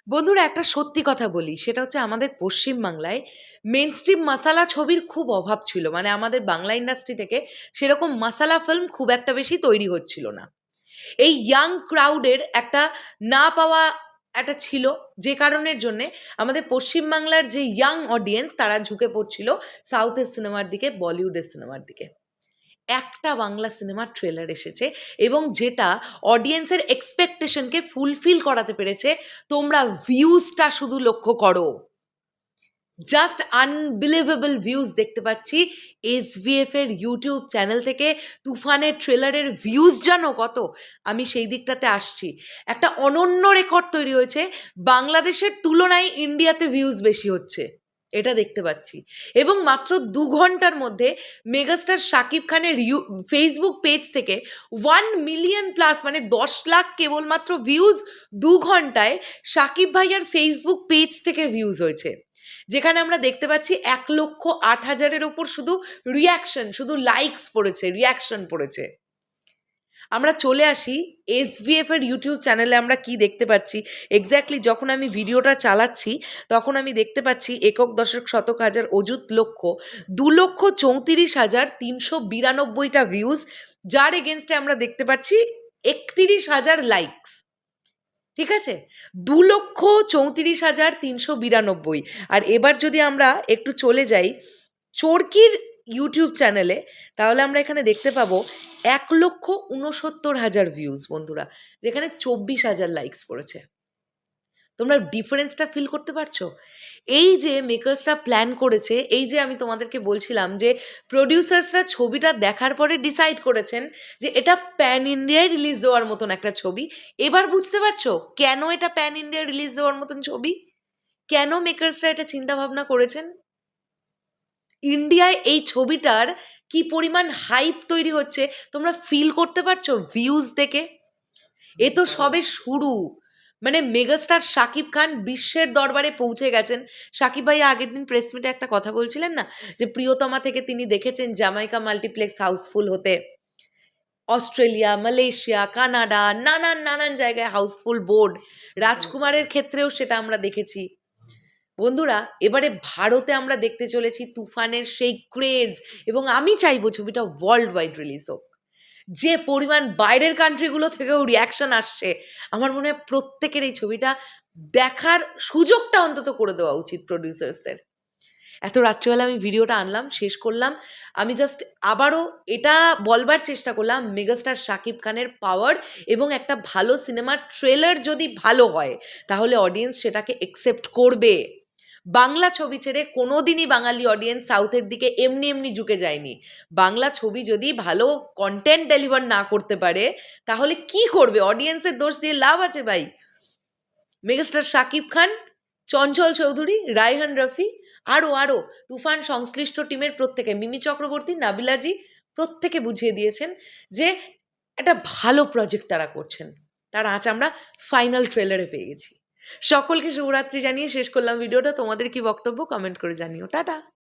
বন্ধুরা একটা সত্যি কথা বলি, সেটা হচ্ছে আমাদের পশ্চিমবাংলায় মেইনস্ট্রিম মাসালা ছবির খুব অভাব ছিল। মানে আমাদের বাংলা ইন্ডাস্ট্রি থেকে সেরকম মাসালা ফিল্ম খুব একটা বেশি তৈরি হচ্ছিল না। এই ইয়াং ক্রাউডের একটা না পাওয়া একটা ছিল, যে কারণের জন্যে আমাদের পশ্চিমবাংলার যে ইয়াং অডিয়েন্স তারা ঝুঁকে পড়ছিল সাউথের সিনেমার দিকে, বলিউডের সিনেমার দিকে। একটা বাংলা সিনেমার ট্রেলার এসেছে এবং যেটা অডিয়েন্সের এক্সপেকটেশনকে ফুলফিল করাতে পেরেছে। তোমরা ভিউজটা শুধু লক্ষ্য করো, জাস্ট আনবিলিভেবল ভিউজ দেখতে পাচ্ছি এসভিএফ এর ইউটিউব চ্যানেল থেকে। তুফানের ট্রেলারের ভিউজ জানো কত? আমি সেই দিকটাতে আসছি। একটা অনন্য রেকর্ড তৈরি হয়েছে, বাংলাদেশের তুলনায় ইন্ডিয়াতে ভিউজ বেশি হচ্ছে, এটা দেখতে পাচ্ছি। এবং মাত্র 2 ঘন্টার মধ্যে মেগাস্টার শাকিব খানের ফেসবুক পেজ থেকে 1 মিলিয়ন প্লাস, মানে 10 লাখ কেবলমাত্র ভিউজ 2 ঘন্টায় শাকিব ভাইয়ার ফেসবুক পেজ থেকে ভিউজ হয়েছে। যেখানে আমরা দেখতে পাচ্ছি 1,08,000-এর ওপর শুধু রিয়াকশন, শুধু লাইকস পড়েছে, রিয়াকশন পড়েছে। আমরা চলে আসি এসভিএফ এর ইউটিউব চ্যানেলে। আমরা কি দেখতে পাচ্ছি এক্স্যাক্টলি? যখন আমি ভিডিওটা চালাচ্ছি তখন আমি দেখতে পাচ্ছি একক দশক শতক হাজার অযুত লক্ষ 2,34,392টা ভিউজ, যার এগেনস্টে আমরা দেখতে পাচ্ছি 31,000 লাইকস। ঠিক আছে, 2,34,392। আর এবার যদি আমরা একটু চলে যাই চরকির ইউটিউব চ্যানেলে, তাহলে আমরা এখানে দেখতে পাবো 1,69,000 ভিউজ বন্ধুরা, যেখানে 24,000 লাইকস পড়েছে। তোমরা ডিফারেন্সটা ফিল করতে পারছো? এই যে মেকার্সরা প্ল্যান করেছে, এই যে আমি তোমাদেরকে বলছিলাম যে প্রডিউসার্সরা ছবিটা দেখার পরে ডিসাইড করেছেন যে এটা প্যান ইন্ডিয়ায় রিলিজ দেওয়ার মতন একটা ছবি। এবার বুঝতে পারছো কেন এটা প্যান ইন্ডিয়ায় রিলিজ দেওয়ার মতন ছবি, কেন মেকার্সরা এটা চিন্তা ভাবনা করেছেন। ইন্ডিয়ায় এই ছবিটার কি পরিমাণ হাইপ তৈরি হচ্ছে তোমরা ফিল করতে পারছো ভিউজ দেখে? এ তো সবে শুরু। মানে মেগাস্টার শাকিব খান বিশ্বের দরবারে পৌঁছে গেছেন। শাকিব ভাইয়া আগের দিন প্রেস মিটে একটা কথা বলছিলেন না, যে প্রিয়তমা থেকে তিনি দেখেছেন জামাইকা মাল্টিপ্লেক্স হাউসফুল হতে, অস্ট্রেলিয়া, মালয়েশিয়া, কানাডা, নানান নানান জায়গায় হাউসফুল বোর্ড। রাজকুমারের ক্ষেত্রেও সেটা আমরা দেখেছি। বন্ধুরা এবারে ভারতে আমরা দেখতে চলেছি তুফানের সেই ক্রেজ, এবং আমি চাইবো ছবিটা ওয়ার্ল্ড ওয়াইড রিলিজ হোক। যে পরিমাণ বাইরের কান্ট্রিগুলো থেকেও রিয়াকশন আসছে, আমার মনে হয় প্রত্যেকের এই ছবিটা দেখার সুযোগটা অন্তত করে দেওয়া উচিত প্রডিউসার্সদের। এত রাত্রিবেলা আমি ভিডিওটা আনলাম, শেষ করলাম। আমি জাস্ট আবারও এটা বলবার চেষ্টা করলাম, মেগাস্টার শাকিব খানের পাওয়ার এবং একটা ভালো সিনেমার ট্রেলার যদি ভালো হয় তাহলে অডিয়েন্স সেটাকে একসেপ্ট করবে। বাংলা ছবি ছেড়ে কোনোদিনই বাঙালি অডিয়েন্স সাউথের দিকে এমনি এমনি ঝুঁকে যায়নি। বাংলা ছবি যদি ভালো কন্টেন্ট ডেলিভার না করতে পারে তাহলে কি করবে? অডিয়েন্সের দোষ দিয়ে লাভ আছে ভাই? মেগাস্টার শাকিব খান, চঞ্চল চৌধুরী, রায়হান রফি, আরও তুফান সংশ্লিষ্ট টিমের প্রত্যেকে, মিমি চক্রবর্তী, নাবিলাজি, প্রত্যেকে বুঝিয়ে দিয়েছেন যে একটা ভালো প্রজেক্ট তারা করছেন। তার আজ আমরা ফাইনাল ট্রেলারে পেয়ে গেছি। সকলকে শুভরাত্রি জানিয়ে শেষ করলাম ভিডিওটা। তোমাদের কি বক্তব্য কমেন্ট করে জানিও। টাটা।